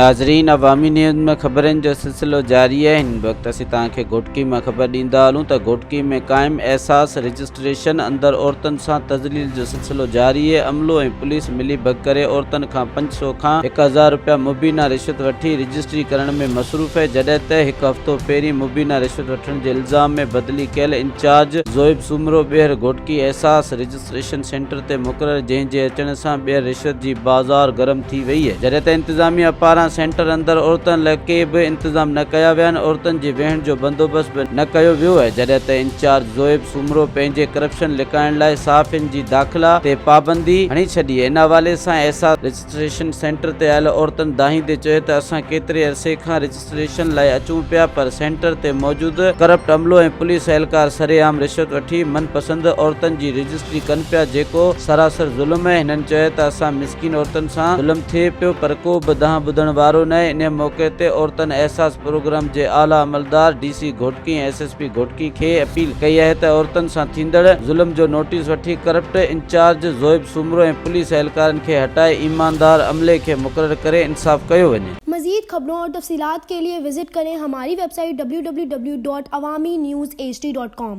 नाज़रीन, अवामी न्यूज़ में ख़बरनि जो सिलसिलो जारी है। हिन वक्त असीं तव्हांखे घोटकी में ख़बर ॾींदा हलूं त घोटकी में क़ाइम एहसास रजिस्ट्रेशन अंदर औरतन सां तज़लील जो सिलसिलो जारी है। अमलो ऐं पुलिस मिली भग करे औरतन खां 500 खां 1000 रुपया मुबीना रिश्वत वठी रजिस्ट्री करण में मसरूफ़ है। जॾहिं त हिकु हफ़्तो पहिरीं मुबीना रिश्वत वठण जे इल्ज़ाम में बदली कयल इंचार्ज ज़ोइब सूमरो ॿीहर घोटकी एहसास रजिस्ट्रेशन सेंटर ते मुक़रर, जंहिंजे अचण सां ॿीहर रिश्वत जी बाज़ार गरम थी वई है। जॾहिं त इंतज़ामिया पारां सेंटर अंदर औरतन लाइ के बि इंतज़ाम न कया विया आहिनि। औरतन जे वेहण जो बंदोबस्त बि न कयो वियो है। जॾहिं त इंचार्ज ज़ोइब सूमरो पंहिंजे करप्शन लिकाइण लाइ सहाफ़ियुनि जी दाख़िला ते पाबंदी हणी छॾी है। इन हवाले सां एहसास रजिस्ट्रेशन सेंटर ते आयल औरतन दाहींदे चयो त असां केतिरे अरसे खां रजिस्ट्रेशन लाइ अचूं पिया, पर सेंटर ते मौजूद करप्ट अमलो ऐं पुलिस एहलकार सरेआम रिश्वत वठी मनपसंद औरतन जी रजिस्ट्री कनि पिया, जेको सरासर ज़ुल्म है। हिननि चयो त असां मिसकिन औरतन सां ज़ुल्म थिए पियो, पर को बि दहां ॿुधण वारो न आहे। इन मौक़े ते औरतन एहसास प्रोग्राम जे आला अमलदार DC घोटकी ऐं SSP घोटकी खे अपील कई आहे त औरतन सां थींदड़ ज़ुल्म जो नोटिस वठी करप्ट इंचार्ज ज़ोइब सूमरो ऐं पुलिस एहलकारनि खे हटाए ईमानदार अमले खे मुक़रर करे इंसाफ कयो वञे। मज़ीद खबरों और तफसीलात के लिए विजिट करें हमारी वेबसाइट www.awamiNewsHD.com।